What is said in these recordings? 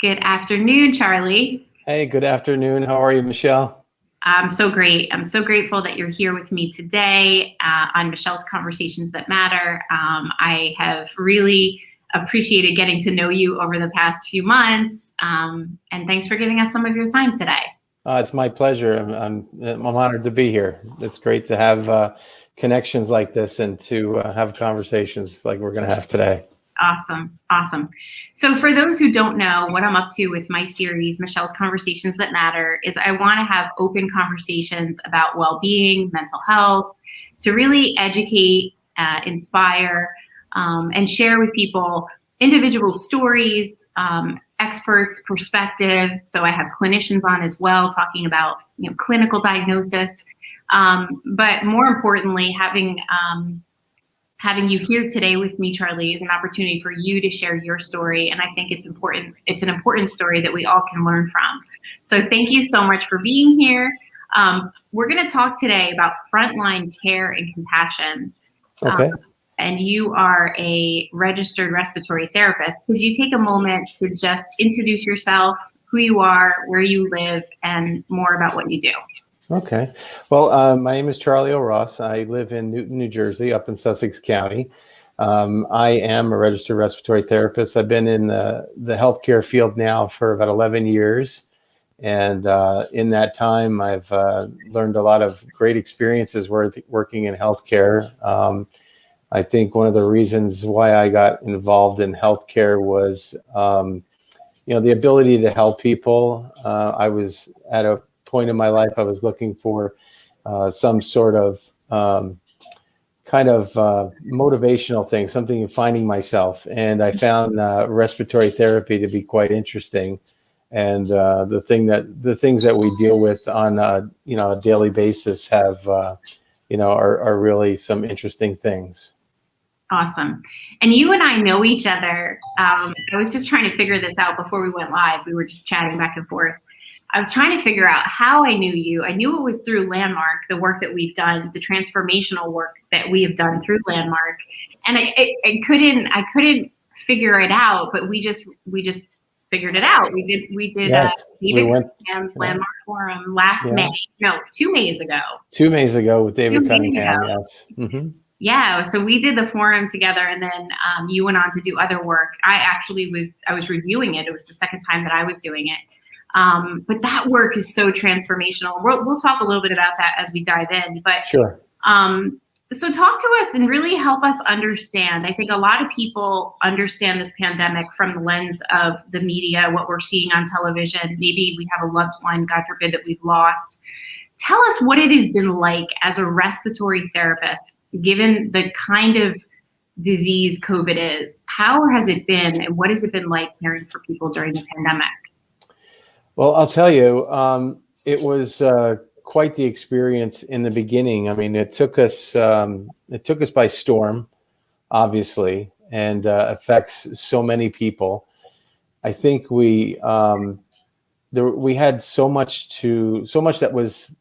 Good afternoon, Charlie. Hey, good afternoon. How are you, Michelle? I'm so great. I'm so grateful that you're here with me today on Michelle's Conversations That Matter. I have really appreciated getting to know you over the past few months, and thanks for giving us some of your time today. It's my pleasure. I'm honored to be here. It's great to have connections like this and to have conversations like we're going to have today. Awesome. So for those who don't know what I'm up to with my series, Michelle's Conversations That Matter, is I want to have open conversations about well-being, mental health, to really educate, inspire, and share with people individual stories, experts' perspectives. So I have clinicians on as well talking about clinical diagnosis, but more importantly, having you here today with me, Charlie, is an opportunity for you to share your story. And I think it's important. It's an important story that we all can learn from. So thank you so much for being here. We're going to talk today about frontline care and compassion. Okay. And you are a registered respiratory therapist. Could you take a moment to just introduce yourself, who you are, where you live, and more about what you do? Okay. Well, my name is Charlie Oross. I live in Newton, New Jersey, up in Sussex County. I am a registered respiratory therapist. I've been in the healthcare field now for about 11 years. And in that time, I've learned a lot of great experiences working in healthcare. I think one of the reasons why I got involved in healthcare was, the ability to help people. I was at a point in my life, I was looking for some sort of motivational thing, something in finding myself. And I found respiratory therapy to be quite interesting. And the things that we deal with on a daily basis have are really some interesting things. Awesome. And you and I know each other. I was just trying to figure this out before we went live. We were just chatting back and forth. I was trying to figure out how I knew you. I knew it was through Landmark, the work that we've done, the transformational work that we have done through Landmark. And I couldn't figure it out, but we just figured it out. We did Yes, David Cunningham's Landmark Forum last May. No, 2 Mays ago. 2 Mays ago with David Cunningham. Yes. Mm-hmm. Yeah, so we did the forum together, and then you went on to do other work. I was reviewing it. It was the second time that I was doing it. But that work is so transformational. We'll talk a little bit about that as we dive in. But sure. So talk to us and really help us understand. I think a lot of people understand this pandemic from the lens of the media, what we're seeing on television. Maybe we have a loved one, God forbid, that we've lost. Tell us what it has been like as a respiratory therapist, given the kind of disease COVID is. How has it been, and what has it been like caring for people during the pandemic? Well, I'll tell you, it was quite the experience in the beginning. I mean, it took us by storm, obviously, and affects so many people. I think we had so much that was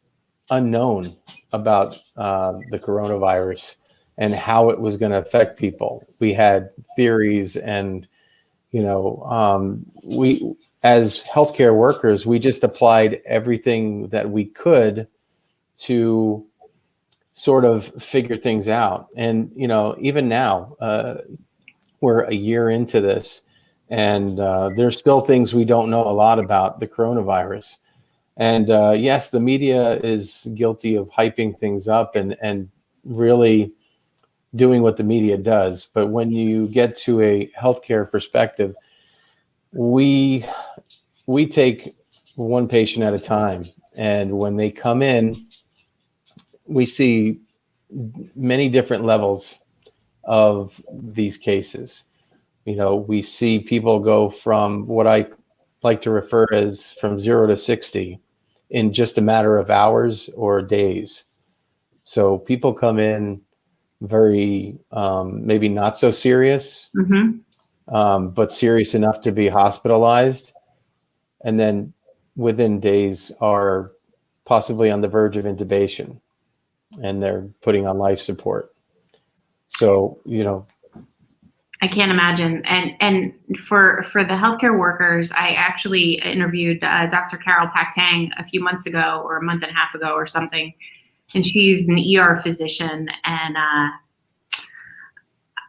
unknown about the coronavirus and how it was going to affect people. We had theories, and we, as healthcare workers, we just applied everything that we could to sort of figure things out. And even now, we're a year into this, and there's still things we don't know a lot about the coronavirus. And yes, the media is guilty of hyping things up and really doing what the media does. But when you get to a healthcare perspective, we take one patient at a time. And when they come in, we see many different levels of these cases. We see people go from what I like to refer as from 0 to 60 in just a matter of hours or days. So people come in very maybe not so serious, but serious enough to be hospitalized, and then within days are possibly on the verge of intubation, and they're putting on life support. So I can't imagine. And for the healthcare workers, I actually interviewed Dr. Carol Paktang a few months ago, or a month and a half ago or something, and she's an ER physician, and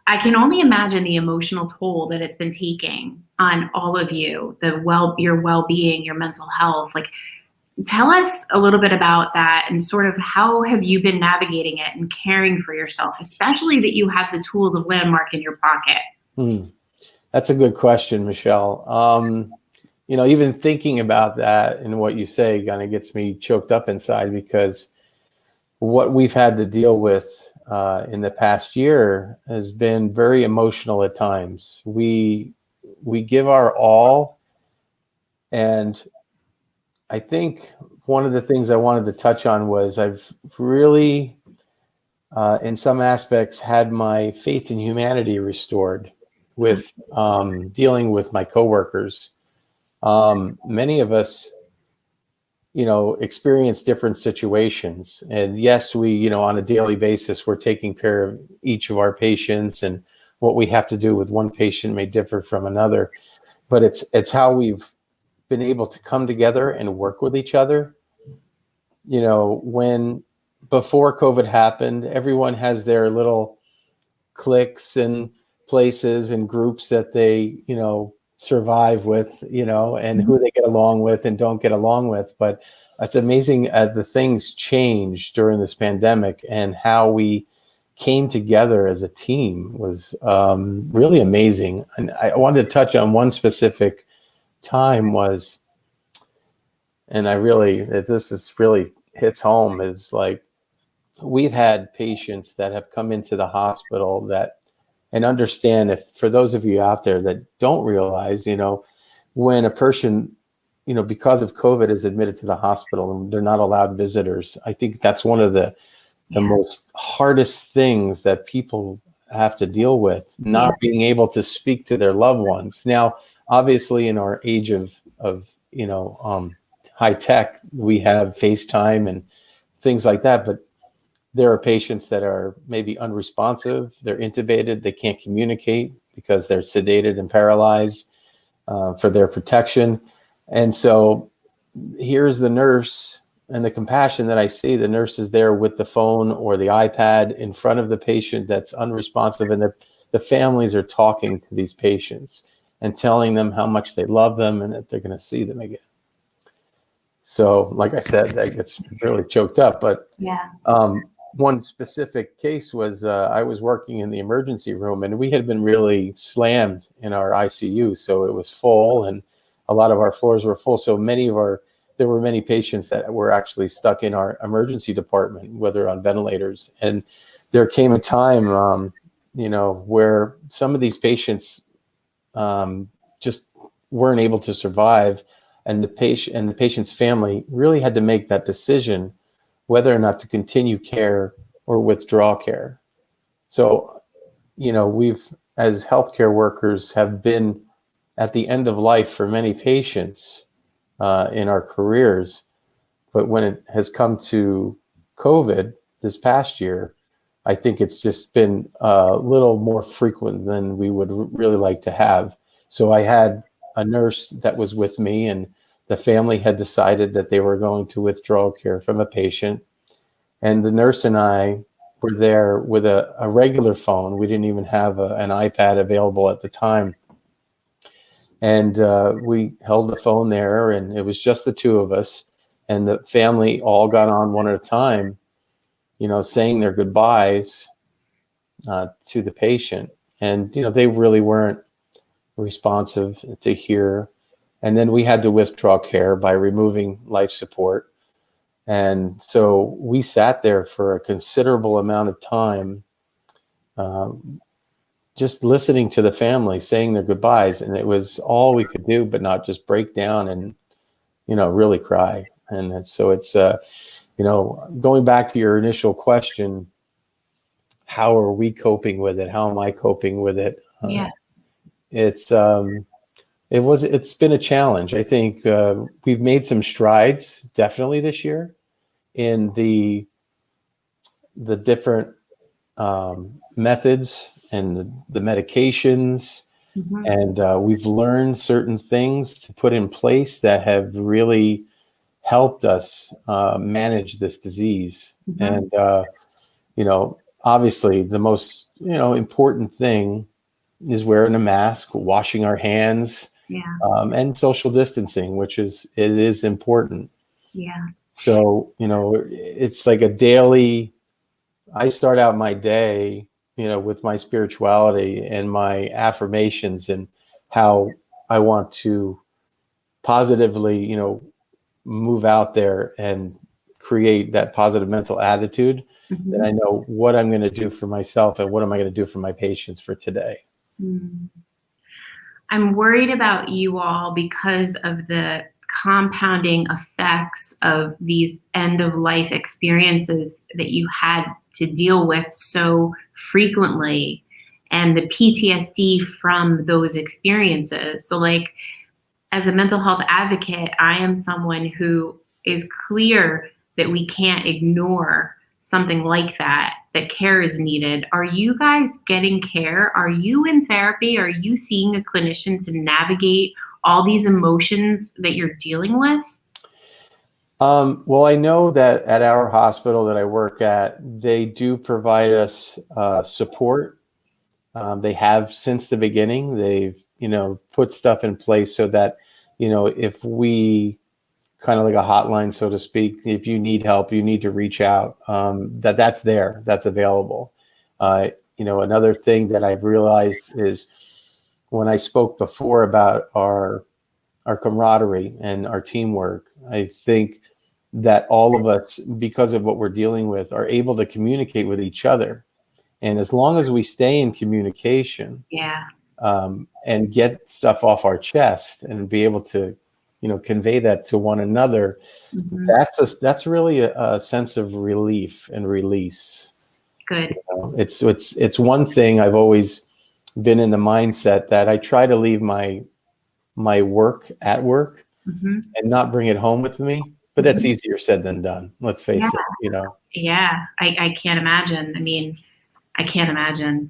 I can only imagine the emotional toll that it's been taking on all of you, your well-being, your mental health. Like, tell us a little bit about that, and sort of how have you been navigating it and caring for yourself, especially that you have the tools of Landmark in your pocket. That's a good question, Michelle. Even thinking about that and what you say kind of gets me choked up inside, because what we've had to deal with in the past year has been very emotional at times. We give our all, and I think one of the things I wanted to touch on was I've really, in some aspects, had my faith in humanity restored with dealing with my coworkers. Many of us, experience different situations. And yes, we, on a daily basis, we're taking care of each of our patients, and what we have to do with one patient may differ from another. But it's how we've been able to come together and work with each other. When before COVID happened, everyone has their little cliques and places and groups that they, survive with, and who they get along with and don't get along with. But it's amazing the things changed during this pandemic, and how we came together as a team was really amazing. And I wanted to touch on one specific time was, and this is really hits home, is like, we've had patients that have come into the hospital and understand, if for those of you out there that don't realize, when a person, because of COVID is admitted to the hospital and they're not allowed visitors, I think that's one of the most hardest things that people have to deal with, not being able to speak to their loved ones. Now, obviously, in our age of high tech, we have FaceTime and things like that, but there are patients that are maybe unresponsive, they're intubated, they can't communicate because they're sedated and paralyzed for their protection. And so here's the nurse, and the compassion that I see, the nurse is there with the phone or the iPad in front of the patient that's unresponsive, and the families are talking to these patients and telling them how much they love them and that they're going to see them again. So, like I said, that gets really choked up. But one specific case was I was working in the emergency room, and we had been really slammed in our ICU. So it was full, and a lot of our floors were full. So there were many patients that were actually stuck in our emergency department, whether on ventilators. And there came a time, where some of these patients just weren't able to survive. And the patient's family really had to make that decision whether or not to continue care or withdraw care. So, we've, as healthcare workers, have been at the end of life for many patients in our careers. But when it has come to COVID this past year, I think it's just been a little more frequent than we would really like to have. So I had a nurse that was with me, and the family had decided that they were going to withdraw care from a patient. And the nurse and I were there with a regular phone. We didn't even have an iPad available at the time. And we held the phone there, and it was just the two of us. And the family all got on one at a time, saying their goodbyes to the patient. And, they really weren't responsive to hear. And then we had to withdraw care by removing life support. And so we sat there for a considerable amount of time, just listening to the family saying their goodbyes. And it was all we could do, but not just break down and, really cry. And so it's, going back to your initial question, how are we coping with it? How am I coping with it? It's been a challenge. I think we've made some strides definitely this year in the different methods and the medications. Mhm. And we've learned certain things to put in place that have really helped us manage this disease. Mhm. And, obviously the most, important thing is wearing a mask, washing our hands, Yeah. and social distancing, it is important. Yeah. So, it's like a daily, I start out my day, with my spirituality and my affirmations and how I want to positively, move out there and create that positive mental attitude that Mhm. I know what I'm going to do for myself and what am I going to do for my patients for today. Mm. I'm worried about you all because of the compounding effects of these end of life experiences that you had to deal with so frequently and the PTSD from those experiences. So, like, as a mental health advocate, I am someone who is clear that we can't ignore something like that, that care is needed. Are you guys getting care? Are you in therapy? Are you seeing a clinician to navigate all these emotions that you're dealing with? Well, I know that at our hospital that I work at, they do provide us support. They have since the beginning. They've, put stuff in place so that, if we kind of like a hotline, so to speak, if you need help, you need to reach out, that's there, that's available. Another thing that I've realized is when I spoke before about our camaraderie and our teamwork, I think that all of us, because of what we're dealing with, are able to communicate with each other. And as long as we stay in communication, Yeah. and get stuff off our chest and be able to, convey that to one another, Hmm. that's really a sense of relief and release. Good. It's one thing. I've always been in the mindset that I try to leave my work at work Hmm. and not bring it home with me. But that's Hmm. easier said than done. Let's Yeah. face it. Yeah. I can't imagine. I mean, I can't imagine.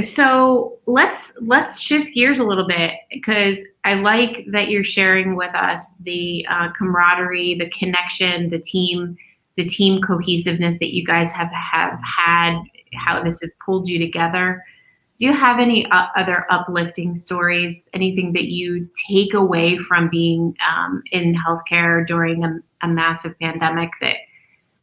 So let's shift gears a little bit because I like that you're sharing with us the camaraderie, the connection, the team cohesiveness that you guys have had, how this has pulled you together. Do you have any other uplifting stories? Anything that you take away from being in healthcare during a massive pandemic that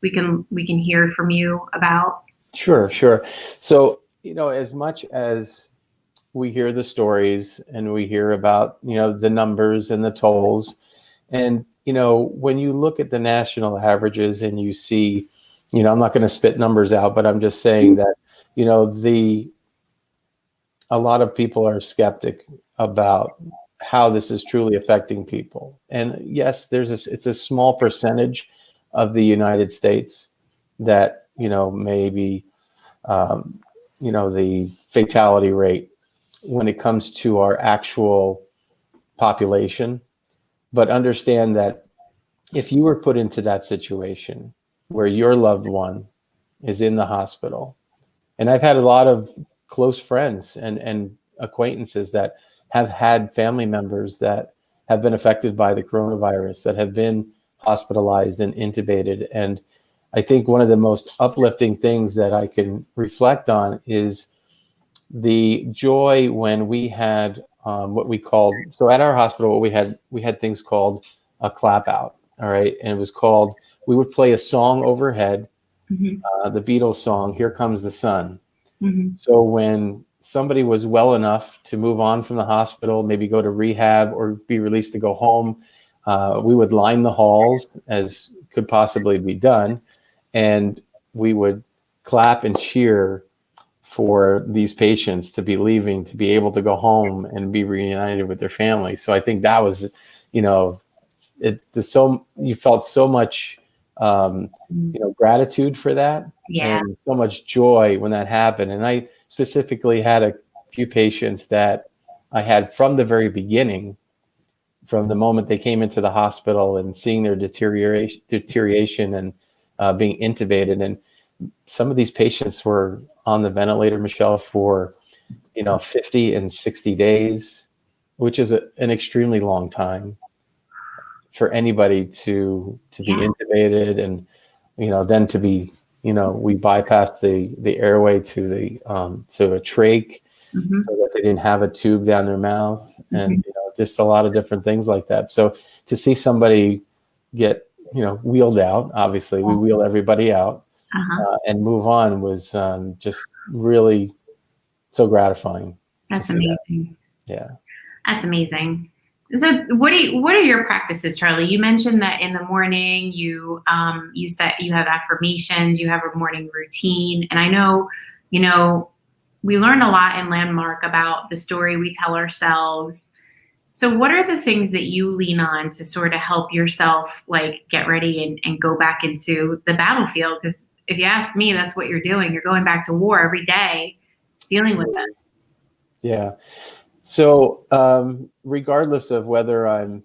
we can hear from you about? Sure, sure. So, as much as we hear the stories and we hear about, the numbers and the tolls, and, when you look at the national averages and you see, I'm not going to spit numbers out, but I'm just saying that, the a lot of people are skeptic about how this is truly affecting people. And yes, it's a small percentage of the United States that, maybe, um, the fatality rate when it comes to our actual population. But understand that if you were put into that situation where your loved one is in the hospital, and I've had a lot of close friends and acquaintances that have had family members that have been affected by the coronavirus, that have been hospitalized and intubated. And I think one of the most uplifting things that I can reflect on is the joy when we had what we called, so at our hospital, what we had things called a clap out. All right. And it was called, we would play a song overhead, Hmm. the Beatles song, Here Comes the Sun. Hmm. So when somebody was well enough to move on from the hospital, maybe go to rehab or be released to go home, we would line the halls as could possibly be done. And we would clap and cheer for these patients to be leaving, to be able to go home and be reunited with their family. So I think that was, you know, you felt so much, gratitude for that Yeah. and so much joy when that happened. And I specifically had a few patients that I had from the very beginning, from the moment they came into the hospital and seeing their deterioration and being intubated. And some of these patients were on the ventilator, Michelle, for 50 and 60 days, which is an extremely long time for anybody to be intubated, and then to be we bypassed the airway to a trach, so that they didn't have a tube down their mouth, and just a lot of different things like that. So to see somebody get wheeled out, obviously we wheel everybody out, and move on, was just really so gratifying. That's amazing. Yeah. That's amazing. So what are your practices, Charlie? You mentioned that in the morning you said you have affirmations, you have a morning routine. And I know, we learn a lot in Landmark about the story we tell ourselves. So what are the things that you lean on to sort of help yourself get ready and go back into the battlefield? Because if you ask me, that's what you're doing. You're going back to war every day, dealing with this. Yeah. So regardless of whether I'm,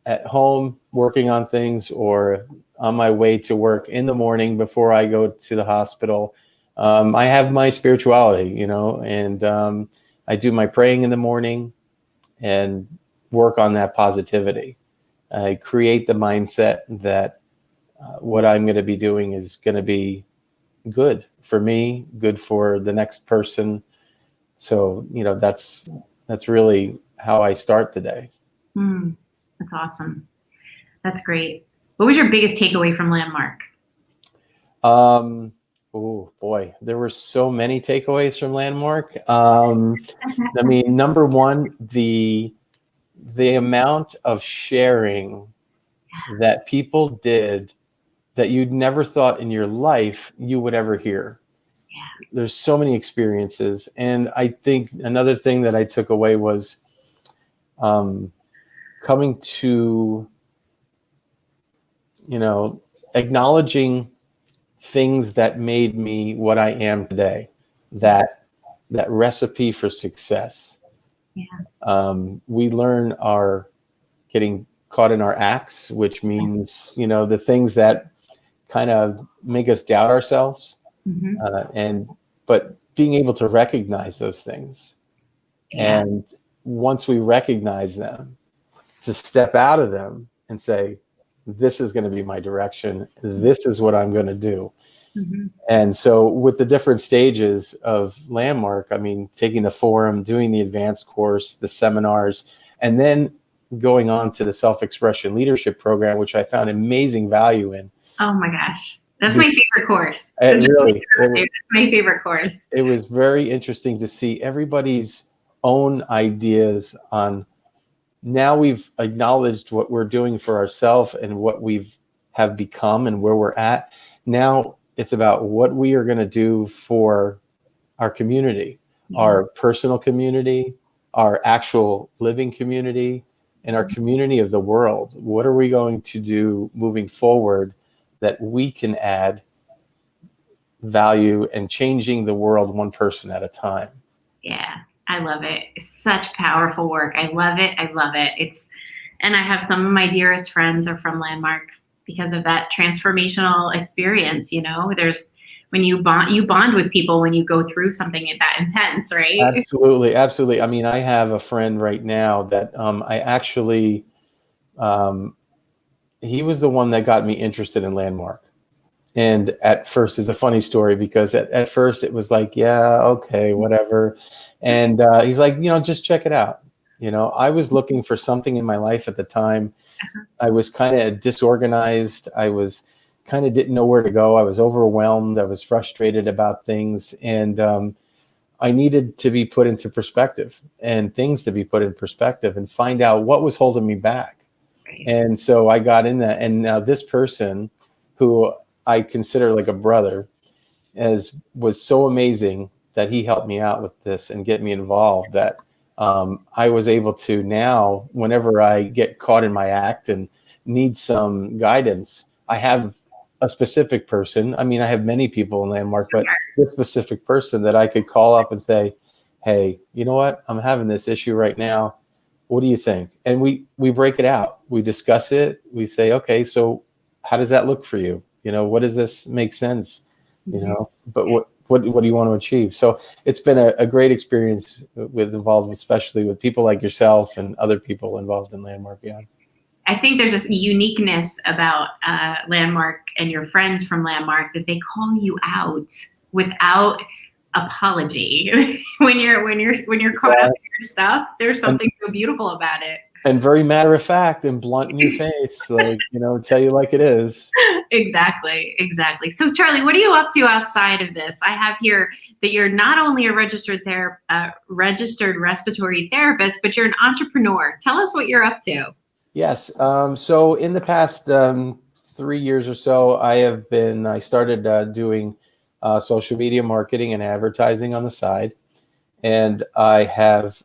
at home working on things or on my way to work in the morning before I go to the hospital, I have my spirituality, and I do my praying in the morning and work on that positivity. I create the mindset that what I'm going to be doing is going to be good for me, good for the next person. So, that's really how I start the day. That's awesome. That's great. What was your biggest takeaway from Landmark? Oh boy, there were so many takeaways from Landmark. Number one, the amount of sharing that people did that you'd never thought in your life you would ever hear. There's so many experiences. And I think another thing that I took away was coming to, acknowledging things that made me what I am today, that recipe for success. We learn our getting caught in our acts, which means, the things that kind of make us doubt ourselves. But being able to recognize those things, and once we recognize them, to step out of them and say, this is going to be my direction. This is what I'm going to do. And so with the different stages of Landmark, taking the forum, doing the advanced course, the seminars, and then going on to the self-expression leadership program, which I found amazing value in. Oh my gosh. That's my favorite course. That's my favorite course. It was very interesting to see everybody's own ideas on, now we've acknowledged what we're doing for ourselves and what have become and where we're at. Now it's about what we are going to do for our community, our personal community, our actual living community, and our community of the world. What are we going to do moving forward that we can add value and changing the world one person at a time? Yeah, I love it. It's such powerful work. I love it. I love it. And I have some of my dearest friends are from Landmark because of that transformational experience. There's, when you bond with people when you go through something that intense, right? Absolutely. I have a friend right now that I actually, he was the one that got me interested in Landmark. And at first, it's a funny story because at first it was like, yeah, okay, whatever. And he's like, just check it out. I was looking for something in my life at the time. I was kind of disorganized. I was kind of didn't know where to go. I was overwhelmed. I was frustrated about things. And I needed to be put into perspective and things to be put in perspective and find out what was holding me back. And so I got in that. And now this person who I consider like a brother was so amazing that he helped me out with this and get me involved, that I was able to now, whenever I get caught in my act and need some guidance, I have a specific person. I have many people in Landmark, but this specific person that I could call up and say, hey, you know what? I'm having this issue right now. What do you think? And we break it out. We discuss it. We say, okay, so how does that look for you? What does this make sense? you know, but what do you want to achieve? So it's been a great experience with involved, especially with people like yourself and other people involved in Landmark. Yeah. I think there's this uniqueness about Landmark and your friends from Landmark that they call you out without apology. when you're caught up in your stuff, there's something so beautiful about it. And very matter of fact and blunt in your face, like, you know, tell you like it is. Exactly. So Charlie, what are you up to outside of this? I have here that you're not only a registered respiratory therapist, but you're an entrepreneur. Tell us what you're up to. Yes. So in the past 3 years or so, I started doing social media marketing and advertising on the side. And I have,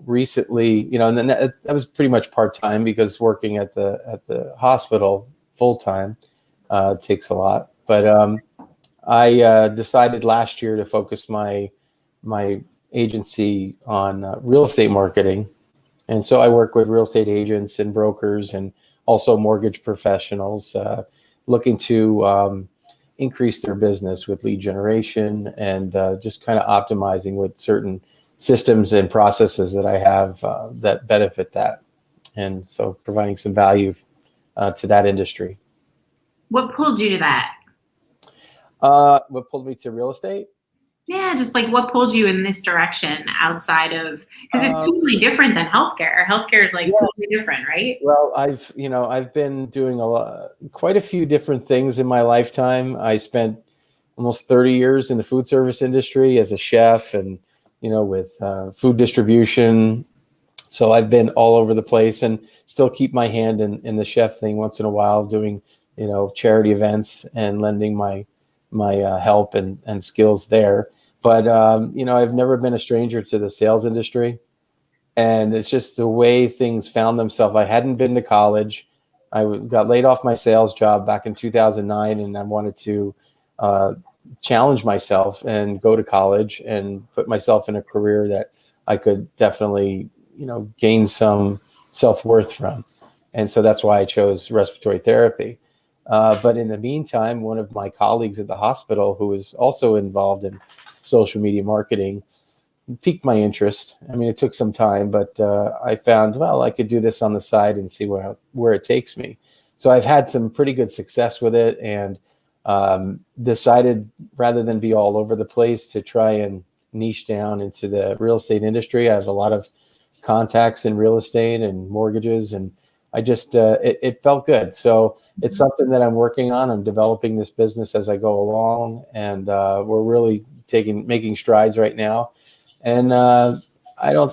recently, and then that was pretty much part-time because working at the hospital full-time takes a lot. But I decided last year to focus my agency on real estate marketing. And so I work with real estate agents and brokers and also mortgage professionals looking to increase their business with lead generation and just kind of optimizing with certain systems and processes that I have that benefit that. And so providing some value to that industry. What pulled you to that? What pulled me to real estate? Yeah, just like what pulled you in this direction outside of, because it's totally different than healthcare. Healthcare is like totally different, right? Well, I've been doing quite a few different things in my lifetime. I spent almost 30 years in the food service industry as a chef and, with food distribution. So I've been all over the place and still keep my hand in the chef thing once in a while, doing, charity events and lending my help and skills there. But, I've never been a stranger to the sales industry. And it's just the way things found themselves. I hadn't been to college. I got laid off my sales job back in 2009, and I wanted to challenge myself and go to college and put myself in a career that I could definitely, gain some self-worth from. And so that's why I chose respiratory therapy. But in the meantime, one of my colleagues at the hospital, who was also involved in social media marketing, piqued my interest. I mean, it took some time, but I found, well, I could do this on the side and see where it takes me. So I've had some pretty good success with it, and decided rather than be all over the place to try and niche down into the real estate industry. I have a lot of contacts in real estate and mortgages, and I just, it felt good. So it's something that I'm working on. I'm developing this business as I go along, and we're really making strides right now. And I don't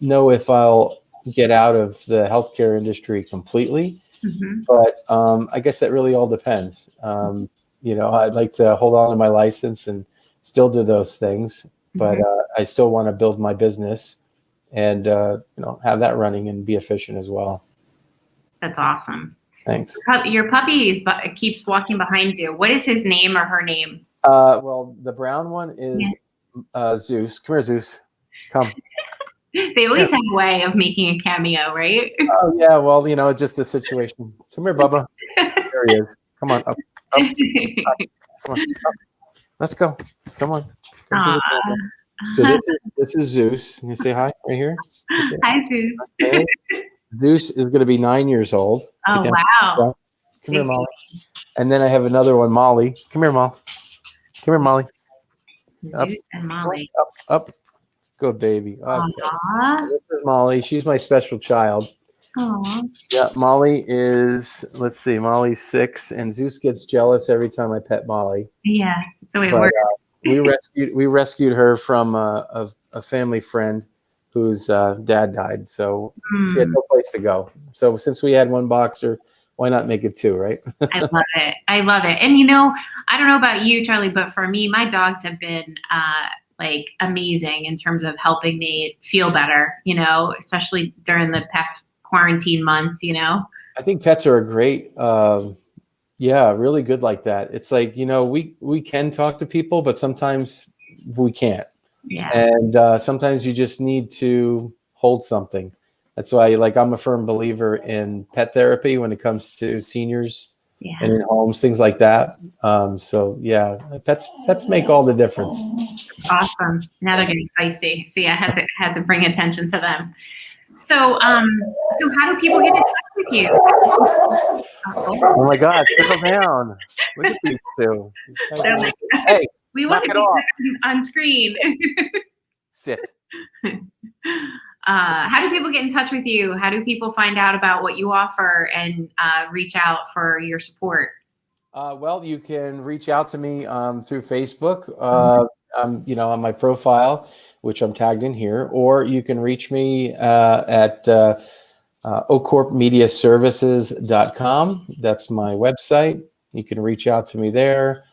know if I'll get out of the healthcare industry completely, but I guess that really all depends. I'd like to hold on to my license and still do those things, but I still want to build my business and have that running and be efficient as well. That's awesome. Thanks. Your puppy keeps walking behind you. What is his name or her name? Well, the brown one is Zeus. Come here, Zeus. Come. They always have a way of making a cameo, right? Oh, yeah. Well, it's just the situation. Come here, Bubba. There he is. Come on. Up. Come on. Up. Let's go. Come on. So this is Zeus. Can you say hi right here? Okay. Hi, Zeus. Okay. Zeus is going to be 9 years old. Oh, wow. Come here, Molly. And then I have another one, Molly. Come here, Molly. Come here, Molly. Zeus and Molly. Up. Good baby. Okay. This is Molly. She's my special child. Aww. Yeah, Molly is, let's see, Molly's 6, and Zeus gets jealous every time I pet Molly. Yeah, so it works. We rescued her from a family friend whose dad died, so she had no place to go. So since we had one boxer, why not make it 2, right? I love it. And I don't know about you, Charlie, but for me, my dogs have been amazing in terms of helping me feel better, especially during the past quarantine months, I think pets are a great, really good like that. It's like, we can talk to people, but sometimes we can't. Yeah. And sometimes you just need to hold something. That's why, I'm a firm believer in pet therapy when it comes to seniors Yeah. and in homes, things like that. So yeah, pets make all the difference. Awesome. Now they're getting feisty. See, I had to bring attention to them. So, so how do people get in touch with you? Oh my God, settle down. Look at these two. They're like, Hey, we want knock to it be off. on screen. Sit. How do people get in touch with you? How do people find out about what you offer and reach out for your support? Well, you can reach out to me through Facebook, on my profile, which I'm tagged in here, or you can reach me at ocorpmediaservices.com. That's my website. You can reach out to me there,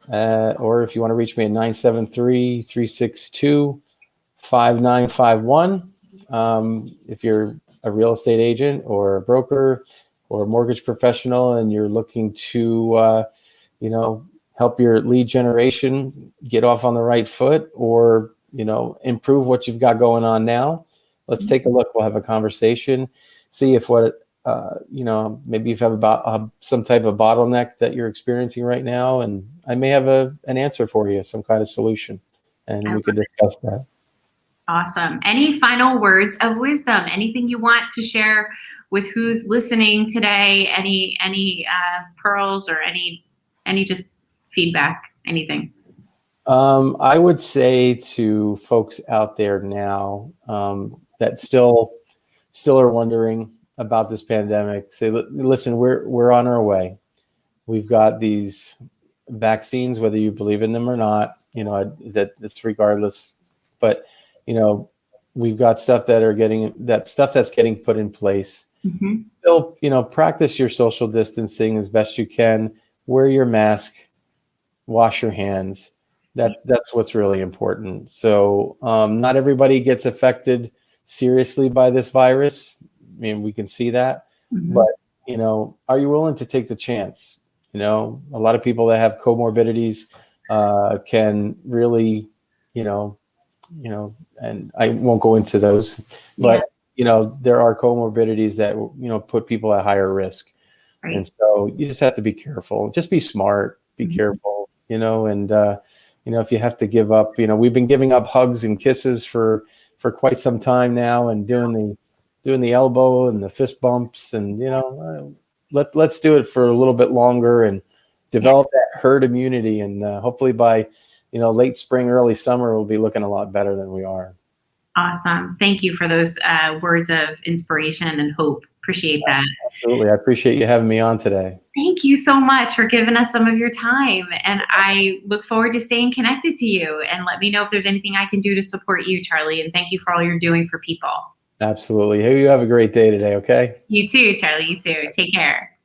or if you want to reach me at 973-362-5951. If you're a real estate agent or a broker or a mortgage professional and you're looking to, help your lead generation get off on the right foot, or, improve what you've got going on now, let's take a look. We'll have a conversation, see if maybe you have about some type of bottleneck that you're experiencing right now. And I may have an answer for you, some kind of solution, and we could discuss that. Awesome. Any final words of wisdom? Anything you want to share with who's listening today? Any pearls or any just feedback? Anything? I would say to folks out there now that still are wondering about this pandemic, say, listen, we're on our way. We've got these vaccines, whether you believe in them or not. That's regardless. But we've got stuff that's getting put in place. Mm-hmm. Still, practice your social distancing as best you can. Wear your mask. Wash your hands. That's what's really important. So not everybody gets affected seriously by this virus. I mean, we can see that. Mm-hmm. But are you willing to take the chance? A lot of people that have comorbidities can really, and I won't go into those, but there are comorbidities that put people at higher risk. Right. And so you just have to be careful. Just be smart. Be mm-hmm. careful. And if you have to give up, we've been giving up hugs and kisses for quite some time now, and doing the elbow and the fist bumps, and let's do it for a little bit longer and develop that herd immunity, and hopefully by late spring, early summer, we'll be looking a lot better than we are. Awesome. Thank you for those words of inspiration and hope. Appreciate that. Absolutely. I appreciate you having me on today. Thank you so much for giving us some of your time. And I look forward to staying connected to you, and let me know if there's anything I can do to support you, Charlie. And thank you for all you're doing for people. Absolutely. Hey, you have a great day today. Okay. You too, Charlie. You too. Take care.